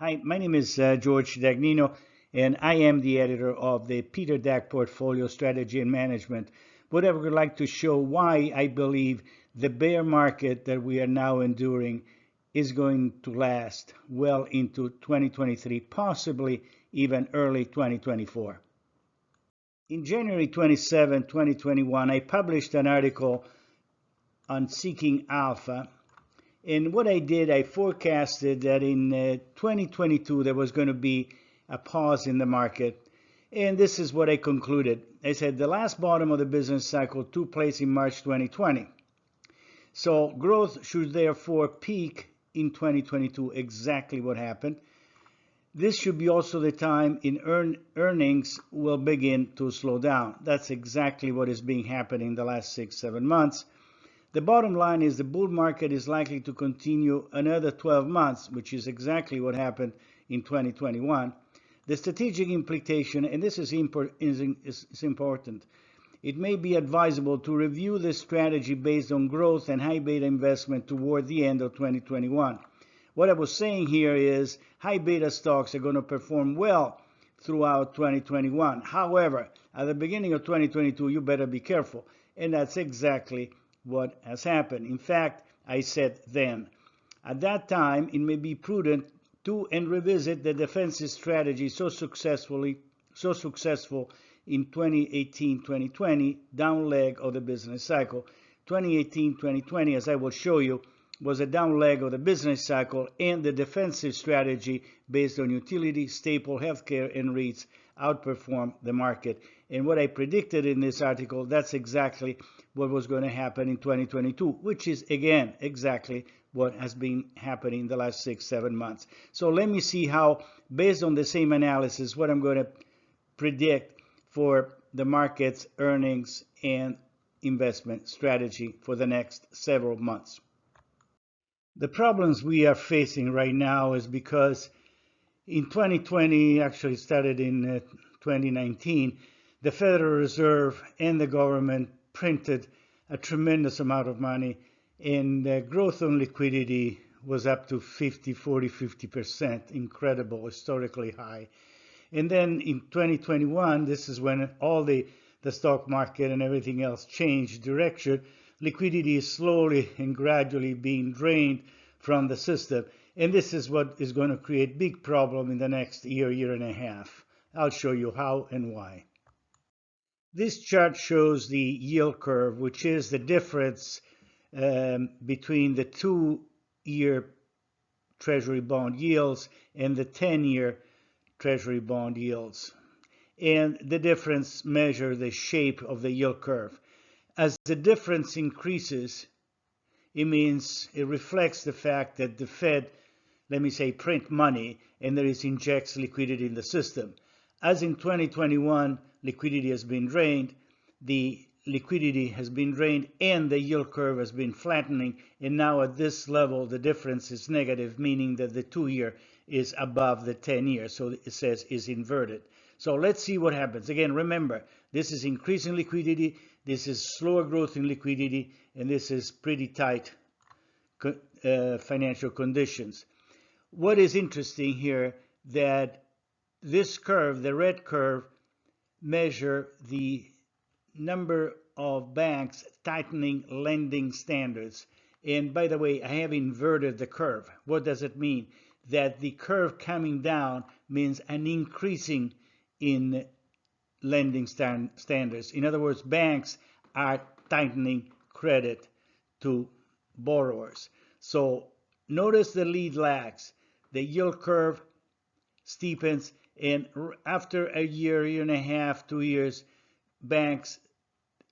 Hi, my name is George Dagnino, and I am the editor of the Peter Dag Portfolio Strategy and Management. What I would like to show why I believe the bear market that we are now enduring is going to last well into 2023, possibly even early 2024. In January 27, 2021, I published an article on seeking alpha. And what I did, I forecasted that in 2022 there was going to be a pause in the market. And this is what I concluded. I said the last bottom of the business cycle took place in March 2020. So growth should therefore peak in 2022, exactly what happened. This should be also the time in earnings will begin to slow down. That's exactly what is being happening in the last 6-7 months. The bottom line is the bull market is likely to continue another 12 months, which is exactly what happened in 2021. The strategic implication, and this is important, it may be advisable to review this strategy based on growth and high beta investment toward the end of 2021. What I was saying here is high beta stocks are going to perform well throughout 2021. However, at the beginning of 2022, you better be careful. And that's exactly what has happened. In fact, I said then, at that time, it may be prudent to revisit the defensive strategy so successful in 2018-2020 down leg of the business cycle. 2018-2020, as I will show you, was a down leg of the business cycle, and the defensive strategy based on utility, staple, healthcare, and REITs outperformed the market. And what I predicted in this article, that's exactly what was going to happen in 2022, which is, again, exactly what has been happening in the last 6-7 months. So let me see how, based on the same analysis, what I'm going to predict for the market's earnings and investment strategy for the next several months. The problems we are facing right now is because in 2020, actually started in 2019, the Federal Reserve and the government printed a tremendous amount of money, and growth on liquidity was up to 50%, incredible, historically high. And then in 2021, this is when all the stock market and everything else changed direction. Liquidity is slowly and gradually being drained from the system. And this is what is going to create big problem in the next year and a half. I'll show you how and why. This chart shows the yield curve, which is the difference between the 2-year Treasury bond yields and the 10-year Treasury bond yields. And the difference measures the shape of the yield curve. As the difference increases, it means it reflects the fact that the Fed, let me say, print money and there is injects liquidity in the system. As in 2021, liquidity has been drained, the liquidity has been drained and the yield curve has been flattening, and now at this level the difference is negative, meaning that the 2-year is above the 10-year, so it says is inverted. So let's see what happens. Again, remember, this is increasing liquidity, this is slower growth in liquidity, and this is pretty tight financial conditions. What is interesting here, that this curve, the red curve, measure the number of banks tightening lending standards. And by the way, I have inverted the curve. What does it mean? That the curve coming down means an increasing in lending standards. In other words, banks are tightening credit to borrowers. So notice the lead lags. The yield curve steepens, and after a year and a half, 2 years, banks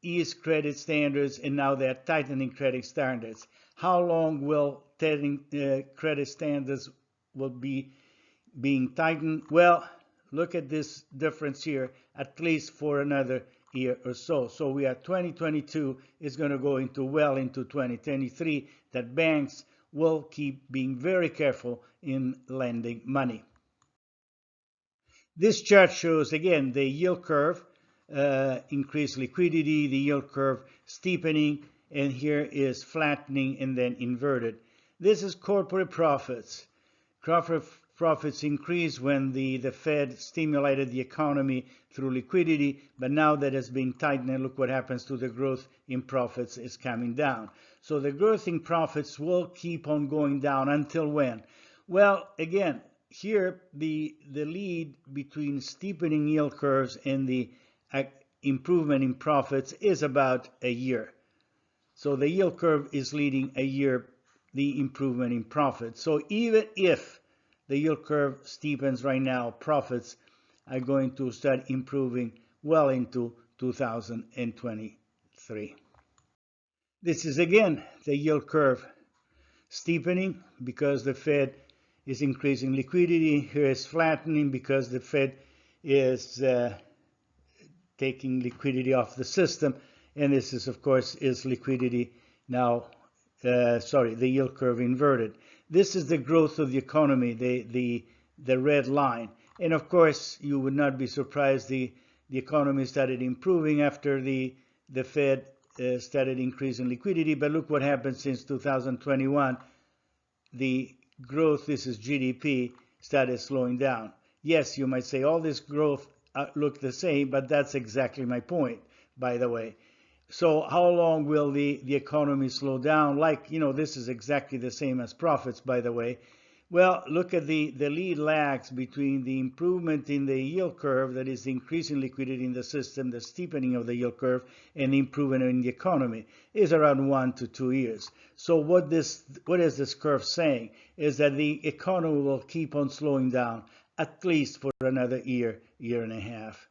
ease credit standards, and now they're tightening credit standards. How long will credit standards will be being tightened? Well, look at this difference here, at least for another year or so. So we are 2022 is going to go into well into 2023, that banks will keep being very careful in lending money. This chart shows again the yield curve, increased liquidity, the yield curve steepening, and here is flattening and then inverted. This is corporate profits. Corporate profits increased when the Fed stimulated the economy through liquidity, but now that has been tightened, look what happens to the growth in profits is coming down. So the growth in profits will keep on going down until when? Well, again, here the lead between steepening yield curves and the improvement in profits is about a year. So the yield curve is leading a year the improvement in profits. So even if the yield curve steepens right now, profits are going to start improving well into 2023. This is again the yield curve steepening because the Fed is increasing liquidity. Here is flattening because the Fed is taking liquidity off the system. And this is, of course, is liquidity now, the yield curve inverted. This is the growth of the economy, the red line. And of course, you would not be surprised the economy started improving after the Fed started increasing liquidity. But look what happened since 2021. The growth, this is GDP, started slowing down. Yes, you might say all this growth look the same, but that's exactly my point, by the way. So how long will the economy slow down? Like, this is exactly the same as profits, by the way. Well, look at the lead lags between the improvement in the yield curve, that is increasing liquidity in the system, the steepening of the yield curve, and the improvement in the economy is around 1 to 2 years. So what is this curve saying? Is that the economy will keep on slowing down at least for another year and a half.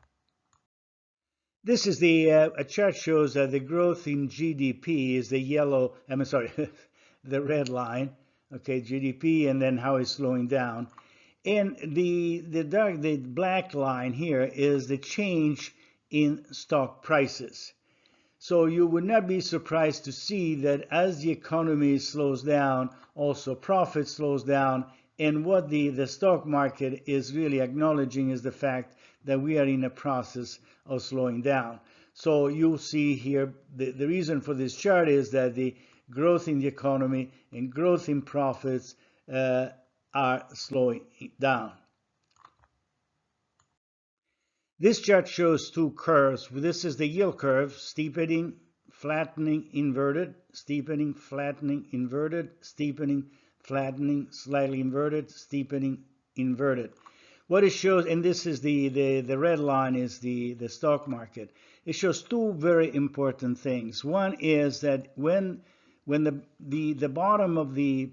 This is a chart shows that the growth in GDP is the the red line. Okay, GDP, and then how it's slowing down. And the black line here is the change in stock prices. So you would not be surprised to see that as the economy slows down, also profit slows down. And what the stock market is really acknowledging is the fact that we are in a process of slowing down. So you'll see here the reason for this chart is that the growth in the economy and growth in profits are slowing down. This chart shows two curves. This is the yield curve, steepening, flattening, inverted, steepening, flattening, inverted, steepening, flattening, slightly inverted, steepening, inverted. What it shows, and this is the red line is the stock market. It shows two very important things. One is that when the bottom of the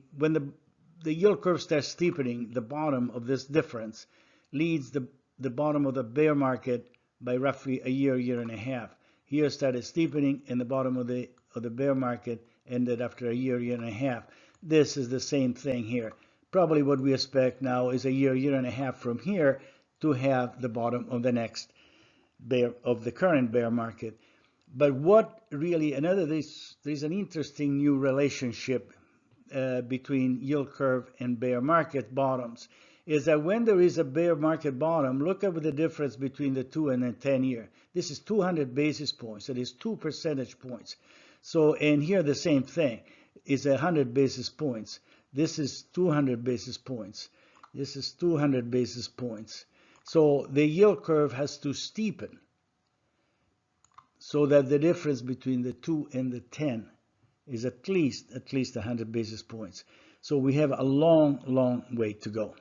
yield curve starts steepening, the bottom of this difference leads the bottom of the bear market by roughly a year and a half. Here started steepening, and the bottom of the bear market ended after a year and a half. This is the same thing here. Probably what we expect now is a year and a half from here to have the bottom of the next of the current bear market. But what really, there's an interesting new relationship between yield curve and bear market bottoms, is that when there is a bear market bottom, look at the difference between the 2 and the 10-year. This is 200 basis points. That is 2 percentage points. So, and here the same thing is 100 basis points. This is 200 basis points. This is 200 basis points. So the yield curve has to steepen so that the difference between the 2 and the 10 is at least 100 basis points. So we have a long way to go.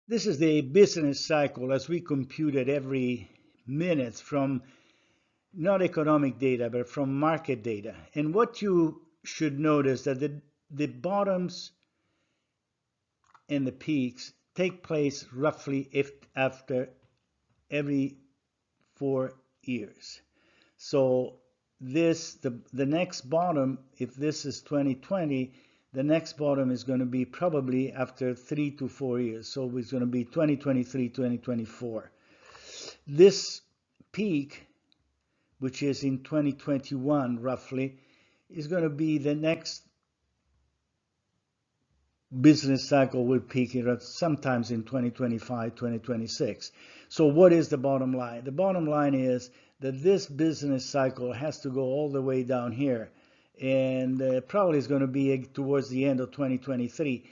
This is the business cycle as we compute it every minute from not economic data, but from market data. And what you should notice that the bottoms and the peaks take place roughly after every 4 years. So the next bottom, if this is 2020, the next bottom is going to be probably after 3 to 4 years. So it's going to be 2023, 2024. This peak, which is in 2021 roughly, is going to be the next business cycle will peak sometimes in 2025, 2026. So what is the bottom line? The bottom line is that this business cycle has to go all the way down here, and probably is going to be towards the end of 2023.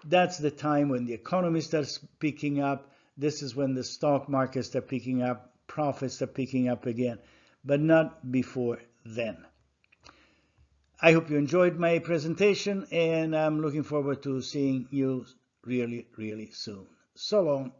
That's the time when the economy starts picking up. This is when the stock markets start picking up, profits are picking up again, but not before then. I hope you enjoyed my presentation, and I'm looking forward to seeing you really, really soon. So long.